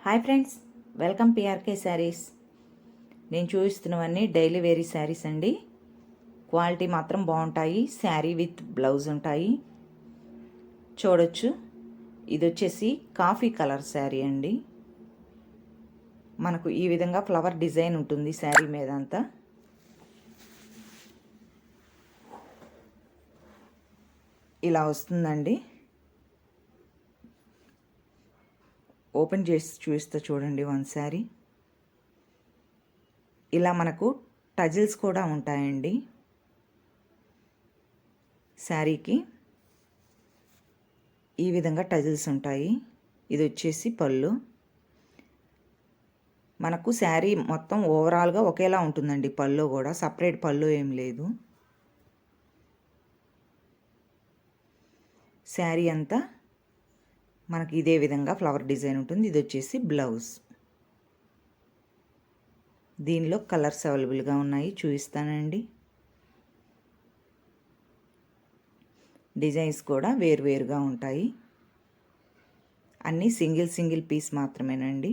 Hi friends, welcome PRK saris. నేను చూపిస్తున్నవన్నీ daily vary saris అండి. Quality మాత్రం బాగుంటాయి. శారీ విత్ బ్లౌజ్ ఉంటాయి. చూడొచ్చు. ఇది వచ్చేసి కాఫీ కలర్ శారీ అండి. మనకు ఈ విధంగా ఫ్లవర్ డిజైన్ ఉంటుంది శారీ మీద అంతా. ఇలా వస్తుందండి. ఓపెన్ చేసి చూపిస్తా చూడండి వన్ శారీ. ఇలా మనకు టజిల్స్ కూడా ఉంటాయండి శారీకి. ఈ విధంగా టజిల్స్ ఉంటాయి. ఇది వచ్చేసి పళ్ళు. మనకు శారీ మొత్తం ఓవరాల్గా ఒకేలా ఉంటుందండి. పళ్ళు కూడా సపరేట్ పళ్ళు ఏం లేదు. శారీ అంతా మనకి ఇదే విధంగా ఫ్లవర్ డిజైన్ ఉంటుంది. ఇది వచ్చేసి బ్లౌజ్. దీనిలో కలర్స్ అవైలబుల్గా ఉన్నాయి, చూపిస్తానండి. డిజైన్స్ కూడా వేరువేరుగా ఉంటాయి. అన్నీ సింగిల్ పీస్ మాత్రమేనండి.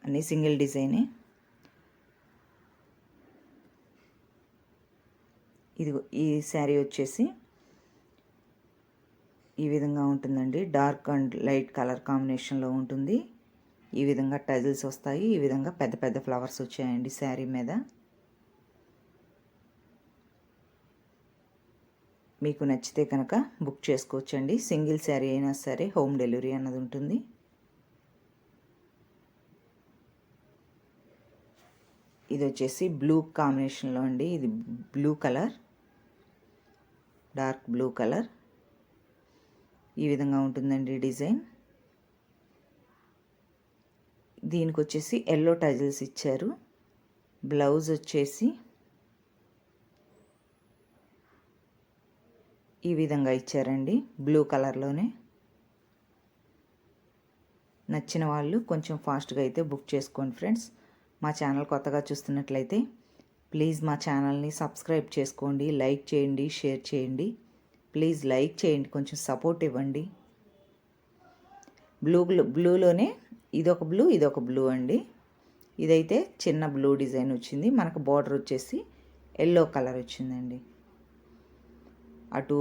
అన్నీ సింగిల్ డిజైనే. ఇది ఈ శారీ వచ్చేసి ఈ విధంగా ఉంటుందండి. డార్క్ అండ్ లైట్ కలర్ కాంబినేషన్లో ఉంటుంది. ఈ విధంగా టజిల్స్ వస్తాయి. ఈ విధంగా పెద్ద పెద్ద ఫ్లవర్స్ వచ్చాయండి శారీ మీద. మీకు నచ్చితే కనుక బుక్ చేసుకోవచ్చండి. సింగిల్ శారీ అయినా సరే హోమ్ డెలివరీ అన్నది ఉంటుంది. ఇది వచ్చేసి బ్లూ కాంబినేషన్లో అండి. ఇది blue colour, dark blue colour. ఈ విధంగా ఉంటుందండి డిజైన్. దీనికి వచ్చేసి ఎల్లో టజిల్స్ ఇచ్చారు. బ్లౌజ్ వచ్చేసి ఈ విధంగా ఇచ్చారండి, బ్లూ కలర్లోనే. నచ్చిన వాళ్ళు కొంచెం ఫాస్ట్గా అయితే బుక్ చేసుకోండి ఫ్రెండ్స్. మా ఛానల్ కొత్తగా చూస్తున్నట్లయితే ప్లీజ్ మా ఛానల్ని సబ్స్క్రైబ్ చేసుకోండి, లైక్ చేయండి, షేర్ చేయండి. ప్లీజ్ లైక్ చేయండి, కొంచెం సపోర్ట్ ఇవ్వండి. బ్లూలోనే ఇదొక బ్లూ అండి. ఇదైతే చిన్న బ్లూ డిజైన్ వచ్చింది. మనకు బార్డర్ వచ్చేసి ఎల్లో కలర్ వచ్చిందండి. అటు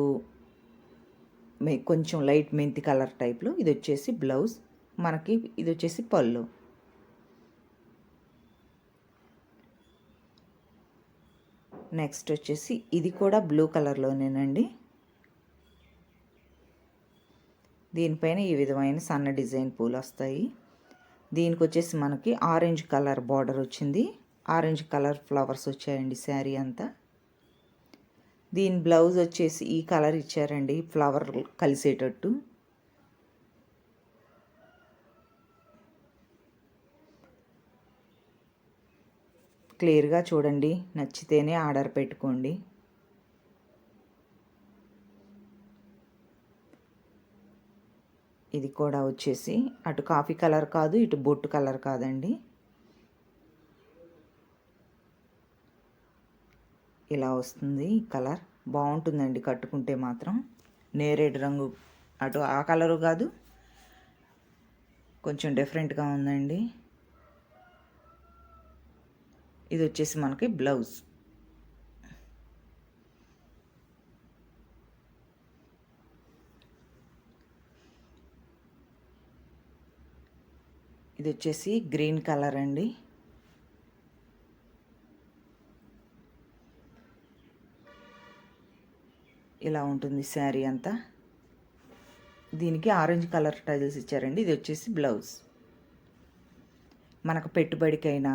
కొంచెం లైట్ మెంతి కలర్ టైప్లో. ఇది వచ్చేసి బ్లౌజ్. మనకి ఇది వచ్చేసి పళ్ళు. నెక్స్ట్ వచ్చేసి ఇది కూడా బ్లూ కలర్లోనేనండి. దీనిపైన ఈ విధమైన సన్న డిజైన్ పూలు వస్తాయి. దీనికి వచ్చేసి మనకి ఆరెంజ్ కలర్ బార్డర్ వచ్చింది. ఆరెంజ్ కలర్ ఫ్లవర్స్ వచ్చాయండి శారీ అంతా. దీని బ్లౌజ్ వచ్చేసి ఈ కలర్ ఇచ్చారండి, ఫ్లవర్ కలిసేటట్టు. క్లియర్గా చూడండి, నచ్చితేనే ఆర్డర్ పెట్టుకోండి. ఇది కూడా వచ్చేసి అటు కాఫీ కలర్ కాదు, ఇటు బొట్టు కలర్ కాదండి. ఇలా వస్తుంది ఈ కలర్. బాగుంటుందండి కట్టుకుంటే మాత్రం. నేరేడు రంగు, అటు ఆ కలరు కాదు, కొంచెం డిఫరెంట్గా ఉందండి. ఇది వచ్చేసి మనకి బ్లౌజ్. ఇది వచ్చేసి గ్రీన్ కలర్ అండి. ఇలా ఉంటుంది శారీ అంతా. దీనికి ఆరెంజ్ కలర్ టైల్స్ ఇచ్చారండి. ఇది వచ్చేసి బ్లౌజ్. మనకు పెట్టుబడికైనా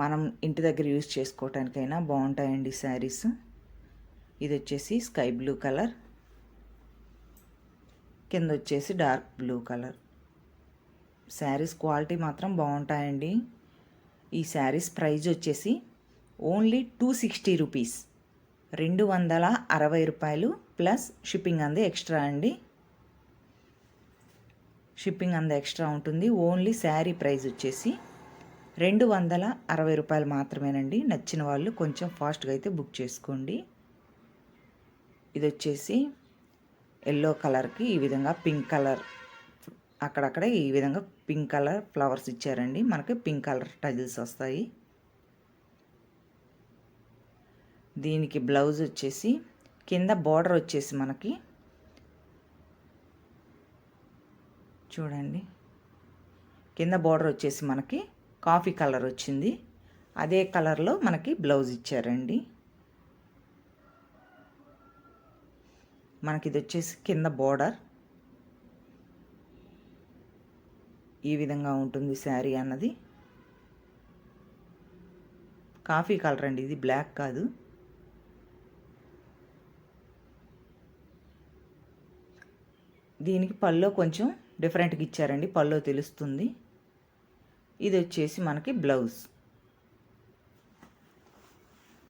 మనం ఇంటి దగ్గర యూజ్ చేసుకోవటానికైనా బాగుంటాయండి శారీస్. ఇది వచ్చేసి స్కై బ్లూ కలర్, కింద వచ్చేసి dark blue colour. Saris quality మాత్రం బాగుంటాయండి. ఈ శారీస్ ప్రైజ్ వచ్చేసి ఓన్లీ 260 రూపీస్, 260 రూపాయలు ప్లస్ షిప్పింగ్ అంది ఎక్స్ట్రా అండి. షిప్పింగ్ అంది ఎక్స్ట్రా ఉంటుంది. ఓన్లీ శారీ ప్రైస్ వచ్చేసి 260 రూపాయలు మాత్రమేనండి. నచ్చిన వాళ్ళు కొంచెం ఫాస్ట్గా అయితే బుక్ చేసుకోండి. ఇది వచ్చేసి ఎల్లో కలర్కి ఈ విధంగా పింక్ కలర్ అక్కడక్కడ ఈ విధంగా పింక్ కలర్ ఫ్లవర్స్ ఇచ్చారండి. మనకి పింక్ కలర్ టజిల్స్ వస్తాయి. దీనికి బ్లౌజ్ వచ్చేసి కింద బార్డర్ వచ్చేసి మనకి చూడండి, కింద బార్డర్ వచ్చేసి మనకి కాఫీ కలర్ వచ్చింది. అదే కలర్లో మనకి బ్లౌజ్ ఇచ్చారండి. మనకి ఇది వచ్చేసి కింద బార్డర్ ఈ విధంగా ఉంటుంది. శారీ అన్నది కాఫీ కలర్ అండి, ఇది బ్లాక్ కాదు. దీనికి పల్లో కొంచెం డిఫరెంట్గా ఇచ్చారండి, పల్లో తెలుస్తుంది. ఇది వచ్చేసి మనకి బ్లౌజ్.